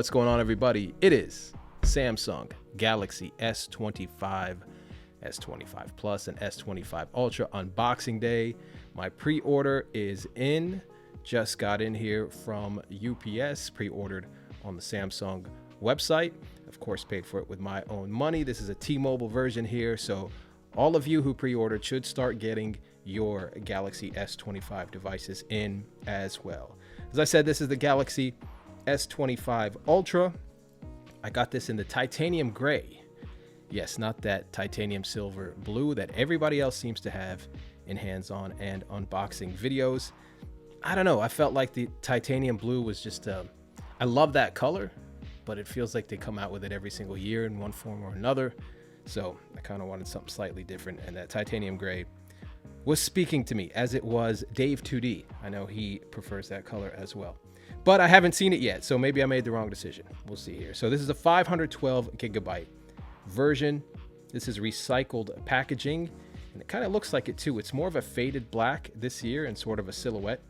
What's going on, everybody? It is Samsung Galaxy S25, S25 Plus, and S25 Ultra unboxing day. My pre-order is in. Just got in here from UPS, pre-ordered on the Samsung website. Of course, paid for it with my own money. This is a T-Mobile version here, so all of you who pre-ordered should start getting your Galaxy S25 devices in as well. As I said, this is the Galaxy S25 Ultra. I got this in the titanium gray. Yes, not that titanium silver blue that everybody else seems to have in hands-on and unboxing videos. I don't know, I felt like the titanium blue was just, I love that color, but it feels like they come out with it every single year in one form or another. So I kind of wanted something slightly different, and that titanium gray was speaking to me, as it was Dave 2D. I know he prefers that color as well, but I haven't seen it yet, so maybe I made the wrong decision. We'll see here. So this is a 512 gigabyte version. This is recycled packaging, and it kind of looks like it too. It's more of a faded black this year and sort of a silhouette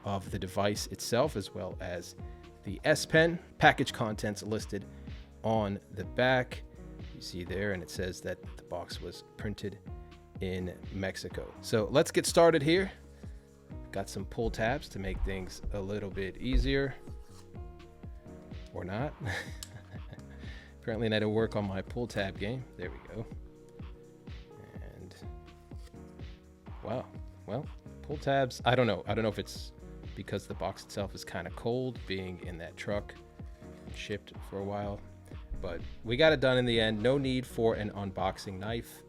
of the device itself, as well as the S Pen. Package contents listed on the back. You see there, and it says that the box was printed in Mexico. So let's get started here. Got some pull tabs to make things a little bit easier, or not. Apparently I need to work on my pull tab game. There we go. And wow, well, pull tabs, I don't know if it's because the box itself is kind of cold, being in that truck, shipped for a while, but we got it done in the end. No need for an unboxing knife.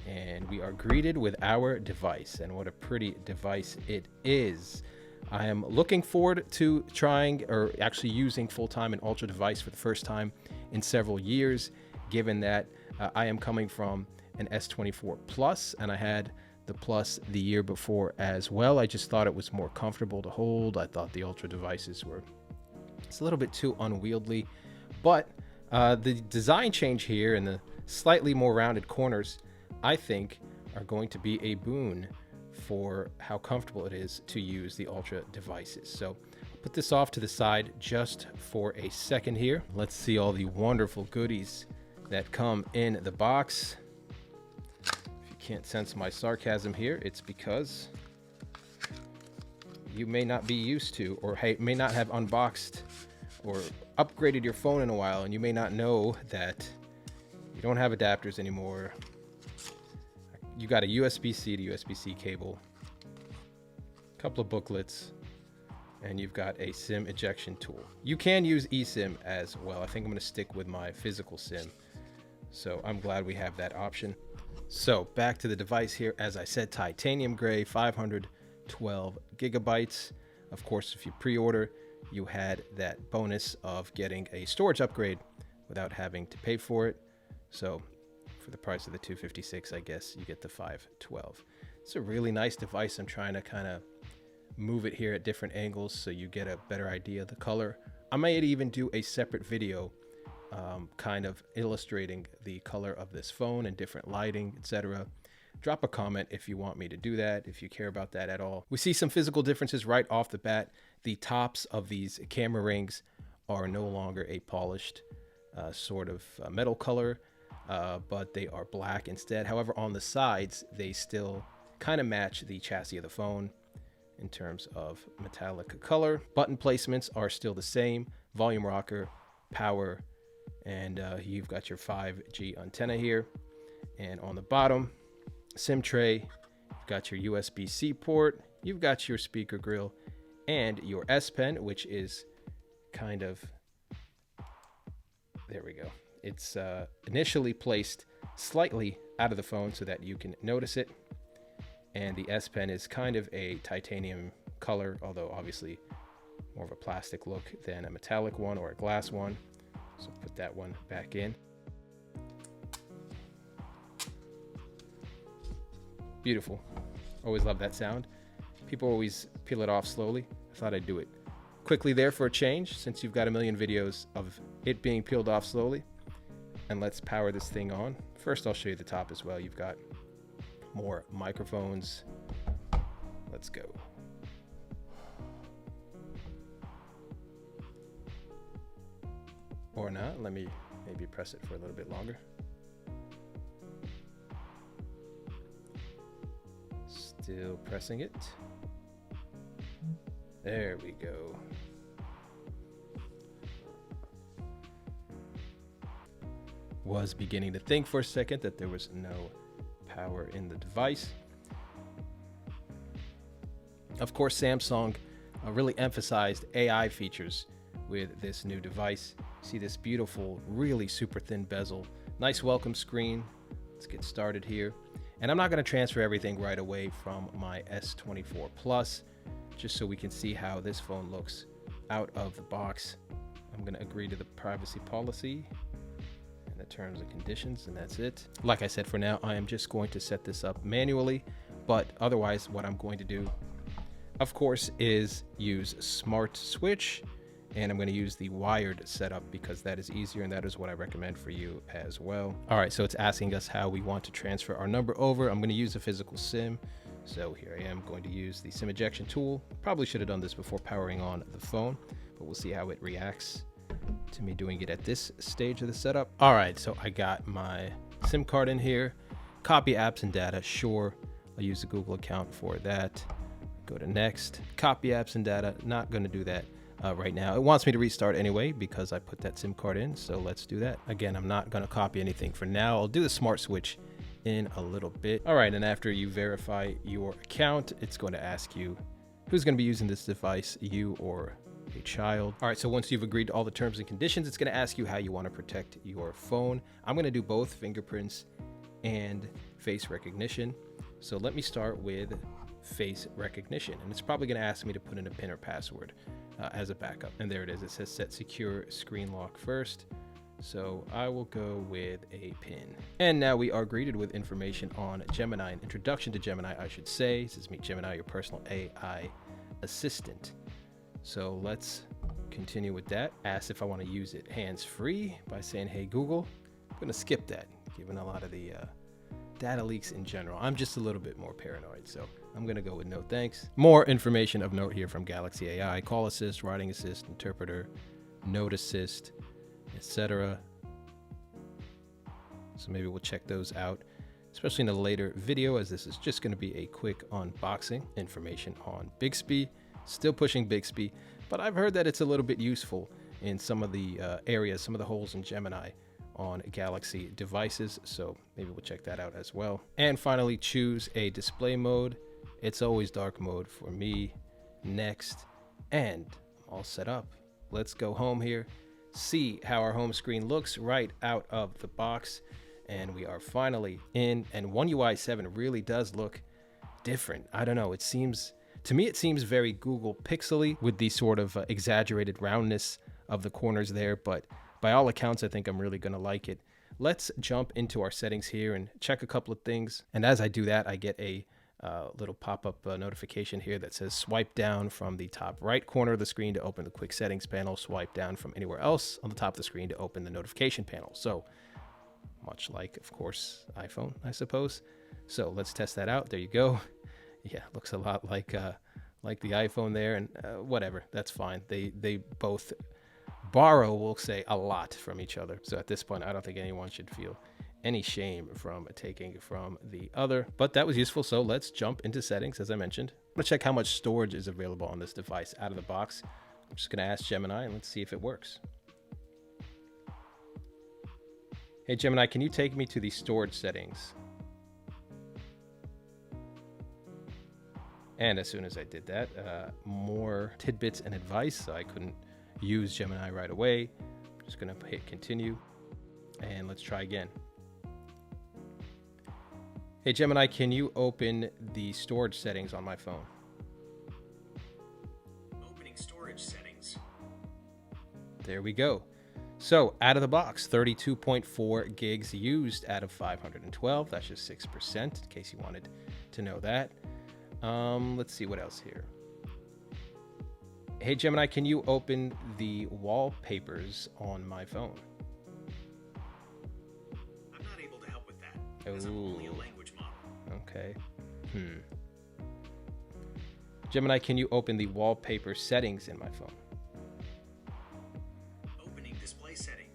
And we are greeted with our device, and what a pretty device it is. I am looking forward to trying, or actually using full-time an Ultra device for the first time in several years, given that I am coming from an S24 Plus, and I had the Plus the year before as well. I just thought it was more comfortable to hold. I thought the Ultra devices were, it's a little bit too unwieldy, but the design change here and the slightly more rounded corners, I think, are going to be a boon for how comfortable it is to use the Ultra devices. So I'll put this off to the side just for a second here. Let's see all the wonderful goodies that come in the box. If you can't sense my sarcasm here, it's because you may not be used to, or may not have unboxed or upgraded your phone in a while, and you may not know that you don't have adapters anymore. You got a USB-C to USB-C cable, a couple of booklets, and you've got a SIM ejection tool. You can use eSIM as well. I think I'm going to stick with my physical SIM, so I'm glad we have that option. So back to the device here. As I said, titanium gray, 512 gigabytes. Of course, if you pre-order, you had that bonus of getting a storage upgrade without having to pay for it. So for the price of the 256, I guess you get the 512. It's a really nice device. I'm trying to kind of move it here at different angles so you get a better idea of the color. I might even do a separate video kind of illustrating the color of this phone and different lighting, etc. Drop a comment if you want me to do that, if you care about that at all. We see some physical differences right off the bat. The tops of these camera rings are no longer a polished sort of metal color, but they are black instead. However, on the sides, they still kind of match the chassis of the phone in terms of metallic color. Button placements are still the same. Volume rocker, power, and you've got your 5G antenna here. And on the bottom, SIM tray, you've got your USB-C port, you've got your speaker grill, and your S Pen, which is kind of, there we go. It's initially placed slightly out of the phone so that you can notice it. And the S Pen is kind of a titanium color, although obviously more of a plastic look than a metallic one or a glass one. So put that one back in. Beautiful. Always love that sound. People always peel it off slowly. I thought I'd do it quickly there for a change, since you've got a million videos of it being peeled off slowly. And let's power this thing on. First, I'll show you the top as well. You've got more microphones. Let's go. Or not. Let me maybe press it for a little bit longer. Still pressing it. There we go. Was beginning to think for a second that there was no power in the device. Of course, Samsung really emphasized AI features with this new device. See this beautiful, really super thin bezel. Nice welcome screen. Let's get started here. And I'm not going to transfer everything right away from my S24 Plus, just so we can see how this phone looks out of the box. I'm going to agree to the privacy policy and the terms and conditions, and that's it. Like I said, for now, I am just going to set this up manually, but otherwise what I'm going to do, of course, is use Smart Switch, and I'm going to use the wired setup because that is easier, and that is what I recommend for you as well. All right, so it's asking us how we want to transfer our number over. I'm going to use a physical SIM. So here I am going to use the SIM ejection tool. Probably should have done this before powering on the phone, but we'll see how it reacts to me doing it at this stage of the setup. All right, so I got my SIM card in here. Copy apps and data, sure. I'll use the Google account for that. Go to next. Copy apps and data, not going to do that right now. It wants me to restart anyway because I put that SIM card in, so let's do that. Again, I'm not going to copy anything for now. I'll do the Smart Switch in a little bit. All right, and after you verify your account, it's going to ask you who's going to be using this device, you or a child. All right, so once you've agreed to all the terms and conditions, it's going to ask you how you want to protect your phone. I'm going to do both fingerprints and face recognition. So let me start with face recognition, and it's probably going to ask me to put in a PIN or password as a backup. And there it is. It says set secure screen lock first. So I will go with a PIN. And now we are greeted with information on Gemini, an introduction to Gemini, I should say. It says meet Gemini, your personal AI assistant. So let's continue with that. Ask if I want to use it hands-free by saying, hey, Google. I'm going to skip that, given a lot of the data leaks in general. I'm just a little bit more paranoid, so I'm going to go with no thanks. More information of note here from Galaxy AI: call assist, writing assist, interpreter, note assist, etc. So maybe we'll check those out, especially in a later video, as this is just going to be a quick unboxing. Information on Bixby, still pushing Bixby, but I've heard that it's a little bit useful in some of the areas, some of the holes in Gemini on Galaxy devices, so maybe we'll check that out as well. And finally, choose a display mode. It's always dark mode for me. Next, and I'm all set up. Let's go home here, see how our home screen looks right out of the box, and we are finally in. And One UI 7 really does look different. I don't know, it seems to me, it seems very Google Pixely with the sort of exaggerated roundness of the corners there, but by all accounts, I think I'm really gonna like it. Let's jump into our settings here and check a couple of things. And as I do that, I get a little pop-up notification here that says swipe down from the top right corner of the screen to open the quick settings panel, swipe down from anywhere else on the top of the screen to open the notification panel. So much like, of course, iPhone, I suppose. So let's test that out. There you go. Yeah, looks a lot like the iPhone there, and whatever, that's fine. They both borrow, we'll say, a lot from each other. So at this point, I don't think anyone should feel any shame from taking from the other, but that was useful. So let's jump into settings. As I mentioned, I'm gonna check how much storage is available on this device out of the box. I'm just gonna ask Gemini and let's see if it works. Hey Gemini, can you take me to the storage settings? And as soon as I did that, more tidbits and advice, so I couldn't use Gemini right away. I'm just gonna hit continue and let's try again. Hey Gemini, can you open the storage settings on my phone? Opening storage settings. There we go. So out of the box, 32.4 gigs used out of 512. That's just 6%, in case you wanted to know that. Let's see what else here. Hey Gemini, can you open the wallpapers on my phone? I'm not able to help with that, because I'm only a language model. Okay. Gemini, can you open the wallpaper settings in my phone? Opening display settings.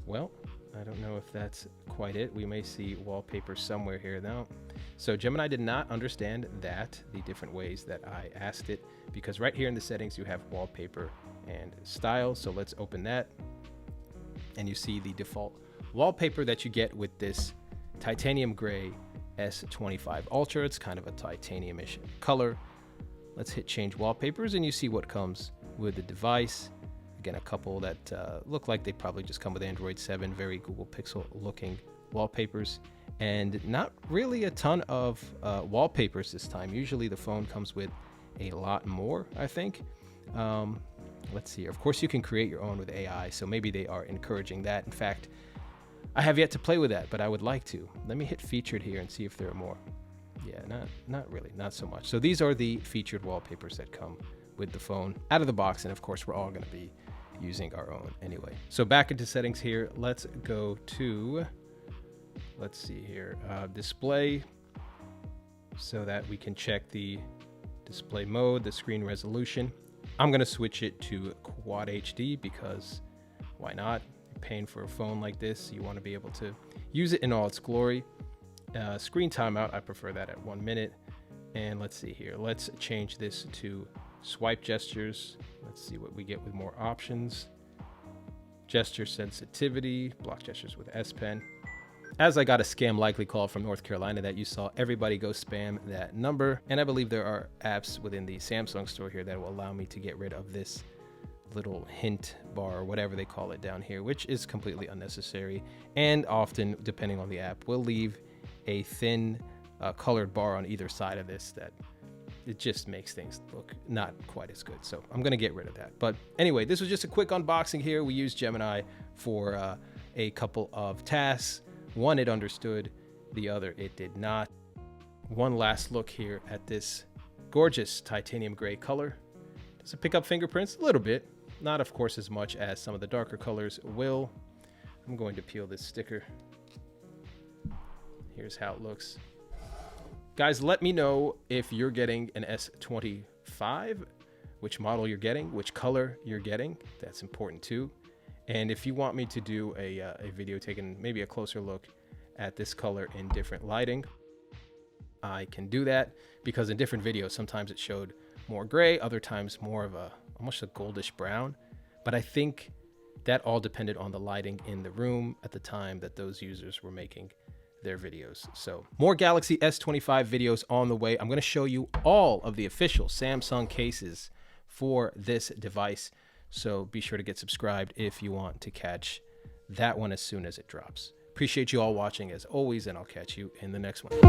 well, I don't know if that's quite it. We may see wallpaper somewhere here now. So Gemini did not understand that, the different ways that I asked it, because right here in the settings you have wallpaper and style. So let's open that, and you see the default wallpaper that you get with this titanium gray S25 Ultra. It's kind of a titanium-ish color. Let's hit change wallpapers, and you see what comes with the device. Again, a couple that look like they probably just come with Android 7, very Google Pixel looking wallpapers, and not really a ton of wallpapers this time. Usually the phone comes with a lot more, I think. Let's see here. Of course, you can create your own with AI, so maybe they are encouraging that. In fact, I have yet to play with that, but I would like to. Let me hit featured here and see if there are more. Yeah, not really, not so much. So these are the featured wallpapers that come with the phone out of the box, and of course we're all going to be using our own anyway. So back into settings here, let's go to, let's see here, display, so that we can check the display mode, the screen resolution. I'm going to switch it to Quad HD because why not? You're paying for a phone like this, you want to be able to use it in all its glory. Screen timeout, I prefer that at 1 minute. And let's see here, let's change this to swipe gestures. Let's see what we get with more options. Gesture sensitivity, block gestures with S Pen. As I got a scam likely call from North Carolina that you saw, everybody go spam that number. And I believe there are apps within the Samsung store here that will allow me to get rid of this little hint bar or whatever they call it down here, which is completely unnecessary. And often, depending on the app, will leave a thin colored bar on either side of this that it just makes things look not quite as good. So I'm going to get rid of that. But anyway, this was just a quick unboxing here. We used Gemini for a couple of tasks. One it understood, the other it did not. One last look here at this gorgeous titanium gray color. Does it pick up fingerprints? A little bit. Not, of course, as much as some of the darker colors will. I'm going to peel this sticker. Here's how it looks. Guys, let me know if you're getting an S25, which model you're getting, which color you're getting. That's important too. And if you want me to do a video taking maybe a closer look at this color in different lighting, I can do that, because in different videos, sometimes it showed more gray, other times more of almost a goldish brown. But I think that all depended on the lighting in the room at the time that those users were making their videos. So more Galaxy S25 videos on the way. I'm going to show you all of the official Samsung cases for this device. So be sure to get subscribed if you want to catch that one as soon as it drops. Appreciate you all watching as always, and I'll catch you in the next one.